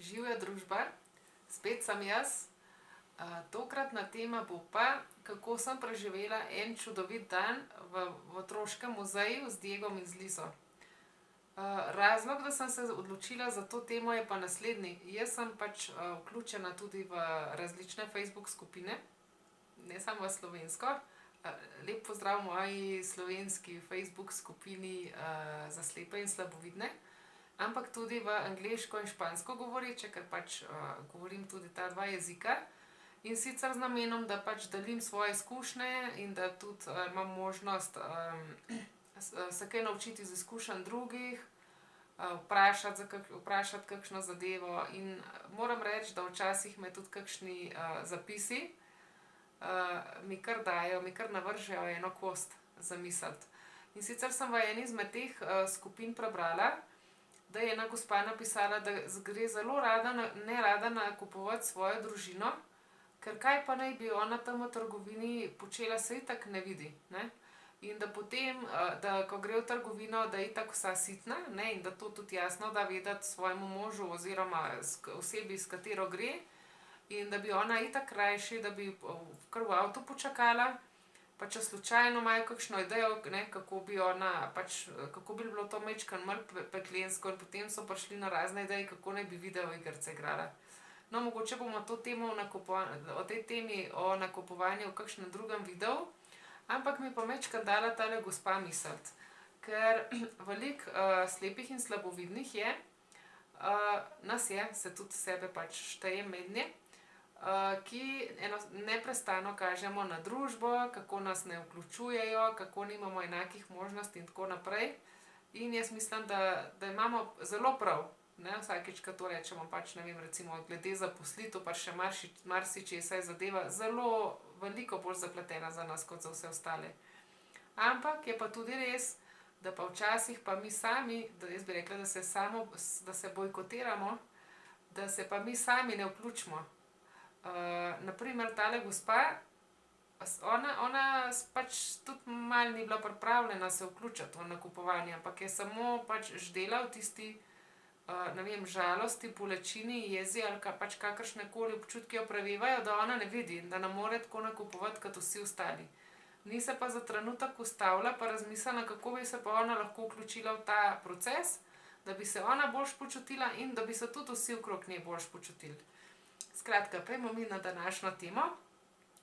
Živja družba, spet sem jaz. Tokratna tema bo pa, kako sem preživela en čudovit dan v otroškem muzeju z Diegom in z Lizo. Razlog, da sem se odločila za to temo, je pa naslednji. Jaz sem pač vključena tudi v različne Facebook skupine, ne samo v slovensko. Lep pozdrav moji slovenski Facebook skupini za slepe in slabovidne, ampak tudi v angleško in špansko govoreče, ker pač govorim tudi ta dva jezika. In sicer z namenom, da pač delim svoje izkušnje in da tudi imam možnost se kaj naučiti iz izkušenj drugih, vprašati kakšno zadevo. In moram reči, da včasih me tudi kakšni zapisi mi kar dajo, mi kar navržejo eno kost za misliti. In sicer sem v eni izmed teh skupin prebrala, da je ena gospa napisala, da gre zelo nerada nakupovati svojo družino, ker kaj pa naj bi ona tam v trgovini počela, se itak ne vidi, ne? In da potem, da ko gre v trgovino, da je itak vsa sitna, ne? In da to tudi jasno da vedeti svojemu možu oziroma osebi, s katero gre, in da bi ona itak rajši, da bi kar v avtu počakala, pa če slučajno imajo kakšno idejo, ne, kako bi ona, pač, kako bi bilo to majčkeno malo peklensko, in potem so prišli na razne ideje, kako naj bi videoigrice igrala. No, mogoče bomo to temo o tej temi o nakupovanju v kakšnem drugem videu, ampak mi pa majčkeno dala tale gospa misliti. Ker veliko slepih in slabovidnih je, nas je, se tudi sebe pač štejem mednje, ki neprestano kažemo na družbo, kako nas ne vključujejo, kako nimamo enakih možnosti in tako naprej. In jaz mislim, da imamo zelo prav, ne, vsakič, ko to rečemo, pač ne vem, recimo glede zaposlitev, pa še marsičesa je zadeva zelo veliko bolj zapletena za nas, kot za vse ostale. Ampak je pa tudi res, da pa včasih pa mi sami, da jaz bi rekla, da se bojkotiramo, da se pa mi sami ne vključimo. Na primer, tale gospa, ona pač tudi malo ni bila pripravljena se vključiti v nakupovanje, ampak je samo pač ždela v tisti, ne vem, žalosti, bolečini, jezi ali pač kakršnekoli občutki jo prevevajo, da ona ne vidi in da ne more tako nakupovati kot vsi ostali. Ni se pa za trenutek ustavila pa razmislila, kako bi se pa ona lahko vključila v ta proces, da bi se ona boljše počutila in da bi se tudi vsi okrog nje boljše počutili. Skratka, pojdimo mi na današnjo temo.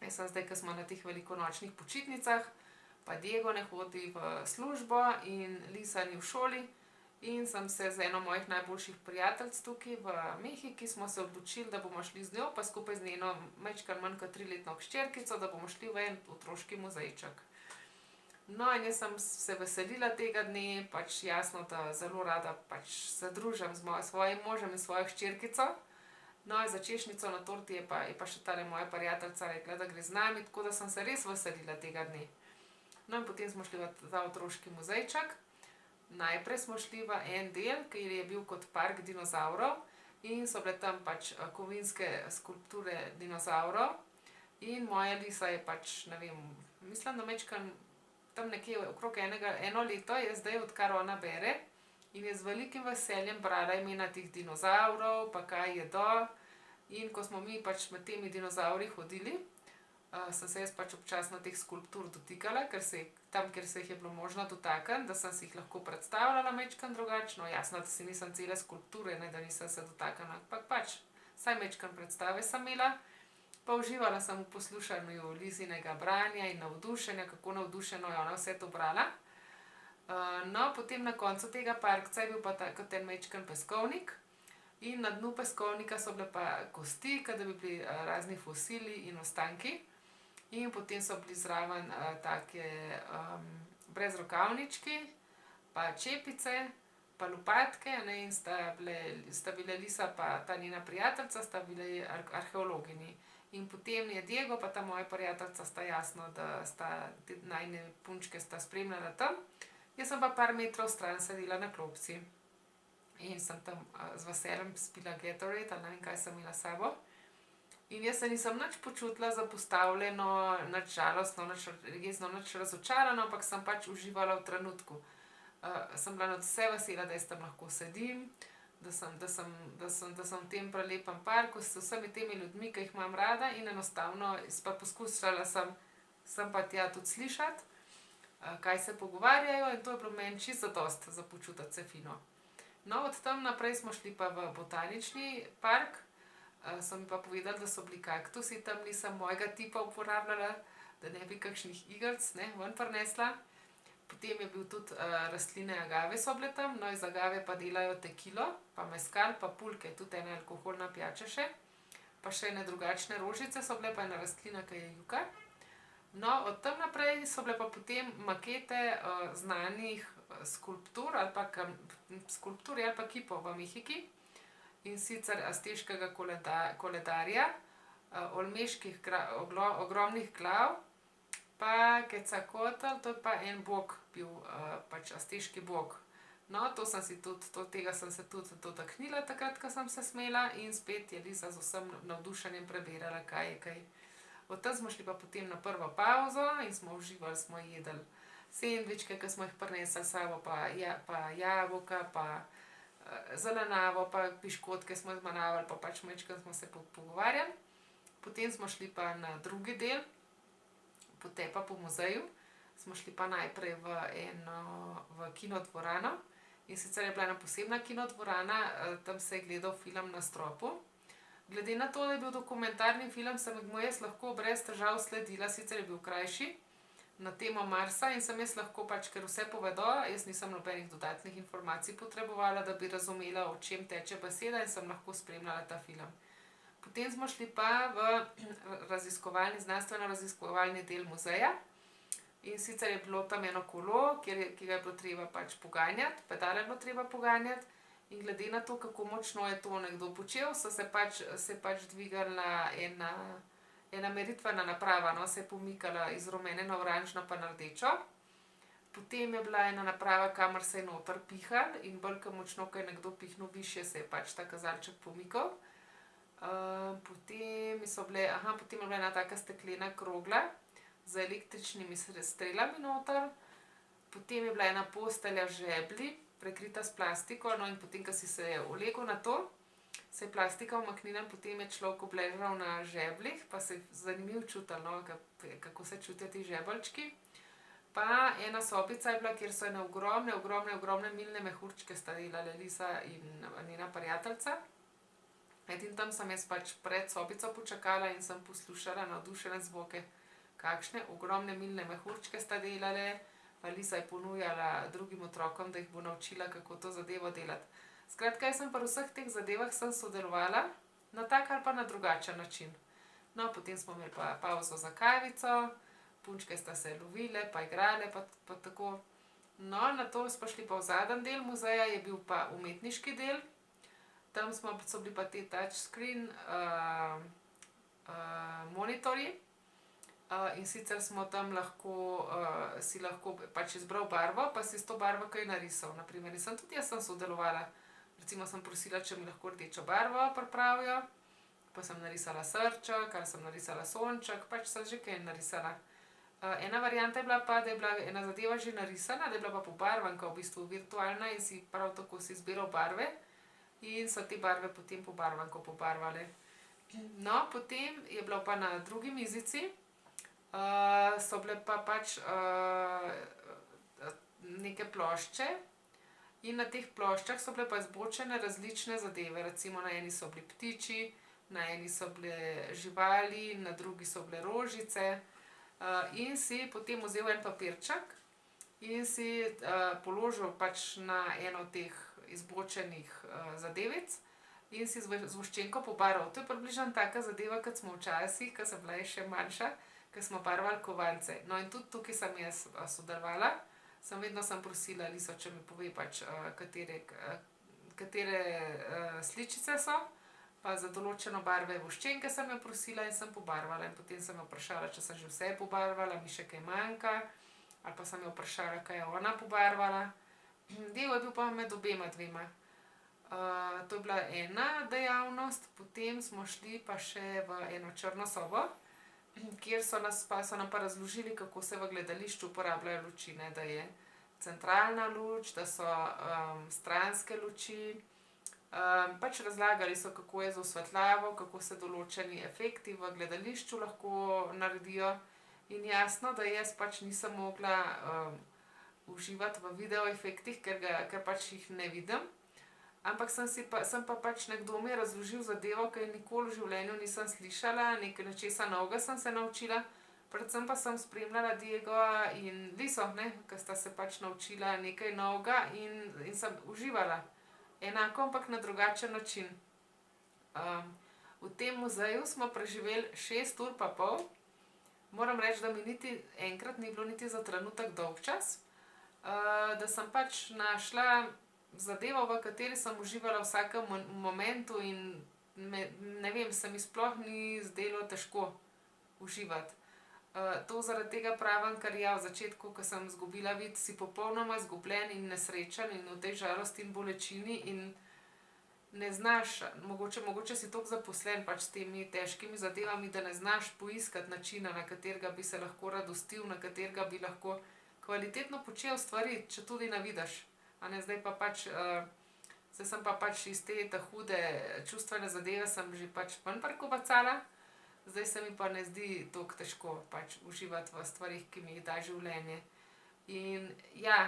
Jaz sem zdaj, ko smo na teh velikonočnih počitnicah, pa Diego ne hodi v službo in Lisa ni v šoli, in sem se z eno mojih najboljših prijateljic tukaj v Mehiki, smo se odločili, da bomo šli z njo, pa skupaj z njeno majčkeno manj kot 3-letno hčerkico, da bomo šli v en otroški muzejček. No, in jaz sem se veselila tega dne, pač jasno, da zelo rada pač se družim s svojim možem in svojo hčerkico. No, za češnjico na torti je pa še tale moja prijateljica rekla, da gre z nami, tako da sem se res veselila tega dne. No, in potem smo šli v ta otroški muzejček. Najprej smo šli v en del, kjer je bil kot park dinozavrov in so bile tam pač kovinske skulpture dinozavrov. In moja Lisa je pač, ne vem, mislim, da majčkeno tam nekje okrog eno leto je zdaj, odkar ona bere, in je z velikim veseljem brala imena teh dinozavrov, pa kaj jedo. In ko smo mi pač med temi dinozavri hodili, sem se jaz pač občasno teh skulptur dotikala, ker tam, kjer se jih je bilo možno dotakniti, da sem si jih lahko predstavljala majčkeno drugačno. Jasno, da si nisem cele skulpture, ne, da nisem se dotaknila, ampak pač vsaj majčkeno predstave sem imela. Pa uživala sem v poslušanju Lizinega branja in navdušenja, kako navdušeno je ona vse to brala. No, potem na koncu tega parkca je bil pa kot en majčken peskovnik. In na dnu peskovnika so bile pa kosti, kot da bi bili razni fosili in ostanki. In potem so bili zraven take brezrokavnički, pa čepice, pa lopatke, ne, in sta bile Lisa pa ta njena prijateljica, sta bili arheologinji. In potem je Diego pa ta moja prijateljica sta jasno, da sta te najine punčke sta spremljala tam. Jaz sem pa par metrov stran sedela na klopci. In sem tam z veseljem spila Gatorade, ali ne vem, kaj sem imela s sabo. In jaz se nisem nič počutila zapostavljeno, nič žalostno, nič jezno, nič razočarano, ampak sem pač uživala v trenutku. Sem bila nadvse vesela, da jaz tam lahko sedim, da sem v tem prelepem parku s vsemi temi ljudmi, ki jih imam rada, in enostavno pa poskušala sem pa tja tudi slišati, kaj se pogovarjajo, in to je bilo meni čisto zadosti za počutiti se fino. No, od tam naprej smo šli pa v botanični park. So mi pa povedali, da so bili kaktusi, tam nisem mojega tipa uporabljala, da ne bi kakšnih igelc ven prinesla. Potem je bil tudi rastline agave so bile tam, no iz agave pa delajo tekilo, pa mezcal, pa pulke, tudi ena alkoholna pijača še. Pa še ene drugačne rožice so bile, pa ena rastlina, ki je juka. No, od tam naprej so bile pa potem makete znanih skulptur ali pa kipov v Mehiki. In sicer azteškega koledarja, olmeških ogromnih glav, pa Quetzalcoatl, to je pa en bog bil, pač azteški bog. No, tega sem se tudi dotaknila takrat, ko sem se smela, in spet je Lisa z vsem navdušenjem prebirala, kaj je kaj. Od tam smo šli pa potem na prvo pavzo in smo uživali, smo jedli sendvičke, ki smo jih prinesli s sabo, pa jabolka, pa zelenjavo, pa piškotke smo zmanjavali, pa pač majčkeno smo se pogovarjali. Potem smo šli pa na drugi del, potepa po muzeju. Smo šli pa najprej v kinodvorano, in sicer je bila ena posebna kinodvorana, tam se je gledal film Na stropu. Glede na to, da je bil dokumentarni film, sem mu jaz lahko brez težav sledila, sicer je bil krajši, na temo Marsa, in sem jaz lahko pač, ker vse povedo, jaz nisem nobenih dodatnih informacij potrebovala, da bi razumela, o čem teče beseda, in sem lahko spremljala ta film. Potem smo šli pa v znanstveno-raziskovalni del muzeja, in sicer je bilo tam eno kolo, ki ga je bilo treba pač poganjati, pedale je bilo treba poganjati, in glede na to, kako močno je to nekdo počel, se pač dvigala ena meritvena naprava, no, se je pomikala iz rumene na oranžno pa na rdečo. Potem je bila ena naprava, kamor se je noter pihal, in bolj ko močno, ko je nekdo pihnil višje, se je pač ta kazalček pomikal. Potem je bila ena taka steklena krogla z električnimi strelami noter. Potem je bila ena postelja žebli, prekrita s plastiko, no, in potem, ko si se ulegel na to, se je plastika umaknila, in potem je človek obležal na žeblih, pa se je zanimivo čutilo, no, kako se čutijo ti žebeljčki. Pa ena sobica je bila, kjer so ene ogromne milne mehurčke sta delale Lisa in njena prijateljica. In tam sem jaz pač pred sobico počakala in sem poslušala navdušene zvoke, kakšne ogromne milne mehurčke sta delale. Pa Lisa je ponujala drugim otrokom, da jih bo naučila, kako to zadevo delati. Skratka, jaz sem pri vseh teh zadevah sodelovala na tak ali pa na drugačen način. No, potem smo imeli pa pavzo za kavico, punčke sta se lovile, pa igrale, pa tako. No, nato smo šli pa v zadnji del muzeja, je bil pa umetniški del. Tam so bili pa te touchscreen monitorji. In sicer smo tam si lahko pač izbral barvo, pa si s to barvo kaj narisal. Naprimer, tudi jaz sem sodelovala. Recimo sem prosila, če mi lahko rdečo barvo pripravijo, pa sem narisala srček, ali sem narisala sonček, pač sem že kaj narisala. Ena varianta je bila pa, da je bila ena zadeva že narisana, da je bila pa pobarvanka, v bistvu virtualna, in si prav tako si izbiral barve in so te barve potem pobarvanko pobarvale. No, potem je bilo pa na drugi mizici, so bile pa pač neke plošče, in na teh ploščah so bile pa zbočene različne zadeve. Recimo na eni so bili ptiči, na eni so bile živali, na drugi so bile rožice. In si potem vzel en papirček in si položil pač na eno od teh izbočenih zadevic in si z voščenko pobarval. To je približno taka zadeva, kot smo včasih, ko sem bila še manjša, ko smo barvali kovance. No, in tudi tukaj sem jaz sodelovala. Vedno sem prosila Liso, če mi pove pač, katere sličice so, pa za določeno barve voščenke sem jo prosila in sem pobarvala. In potem sem jo vprašala, če sem že vse pobarvala, mi še kaj manjka, ali pa sem jo vprašala, kaj je ona pobarvala. Del je bil pa med obema dvema. To je bila ena dejavnost. Potem smo šli pa še v eno črno sobo, kjer so nam pa razložili, kako se v gledališču uporabljajo luči, da je centralna luč, da so stranske luči, Pač razlagali so, kako je z osvetljavo, kako se določeni efekti v gledališču lahko naredijo. In jasno, da jaz pač nisem mogla uživati v video efektih, ker pač jih ne vidim. Ampak sem pa pač nekdo mi je razložil zadevo, ki je nikoli v življenju nisem slišala, nekaj nečesa novega sem se naučila. Predvsem pa sem spremljala Diegova in Liso, ki sta se pač naučila nekaj novega in sem uživala. Enako, ampak na drugačen način. V tem muzeju smo preživeli 6,5 ur. Moram reči, da mi niti enkrat ni bilo niti za trenutek dolgčas. Da sem pač našla zadevo, v kateri sem uživala v vsakem momentu in ne vem, se mi sploh ni zdelo težko uživati. To zaradi tega pravim, ker ja, v začetku, ko sem izgubila vid, si popolnoma izgubljen in nesrečen in v tej žalosti in bolečini in ne znaš, mogoče si toliko zaposlen pač s temi težkimi zadevami, da ne znaš poiskati načina, na katerega bi se lahko radostil, na katerega bi lahko kvalitetno počel stvari, če tudi ne vidiš. Zdaj pa pač, zdaj sem pa pač iz te hude čustvene zadeve sem že pač ven prikobacala. Zdaj se mi pa ne zdi toliko težko pač uživati v stvarih, ki mi jih da življenje. In ja,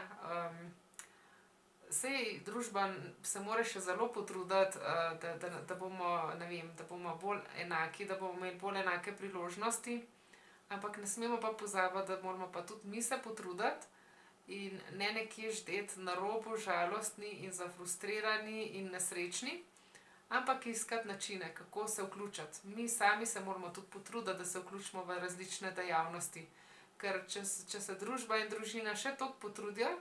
saj družba se mora še zelo potruditi, da bomo, ne vem, da bomo bolj enaki, da bomo imeli bolj enake priložnosti. Ampak ne smemo pa pozabiti, da moramo pa tudi mi se potruditi in ne nekje ždeti na robu, žalostni in zafrustrirani in nesrečni. Ampak iskati načine, kako se vključiti. Mi sami se moramo tudi potruditi, da se vključimo v različne dejavnosti. Ker če se družba in družina še toliko potrudijo,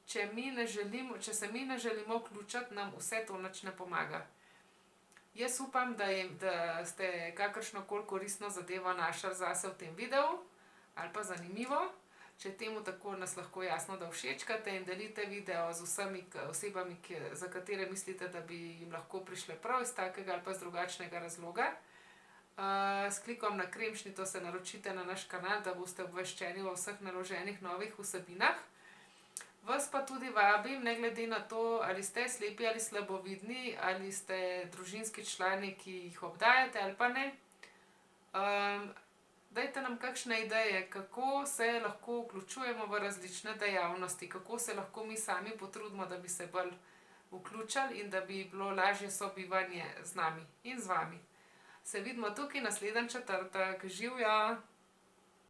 če se mi ne želimo vključiti, nam vse to nič ne pomaga. Jaz upam, da ste kakršnokoli koristno zadevo našli zase v tem videu ali pa zanimivo. Če je temu tako, nas lahko jasno da všečkate in delite video z vsemi osebami, za katere mislite, da bi jim lahko prišle prav iz takega ali pa z drugačnega razloga. S klikom na kremšnito se naročite na naš kanal, da boste obveščeni o vseh naloženih novih vsebinah. Vas pa tudi vabim, ne glede na to, ali ste slepi ali slabovidni, ali ste družinski člani, ki jih obdajate ali pa ne. Dajte nam kakšne ideje, kako se lahko vključujemo v različne dejavnosti, kako se lahko mi sami potrudimo, da bi se bolj vključili in da bi bilo lažje sobivanje z nami in z vami. Se vidimo tukaj naslednji četrtek. Živjo!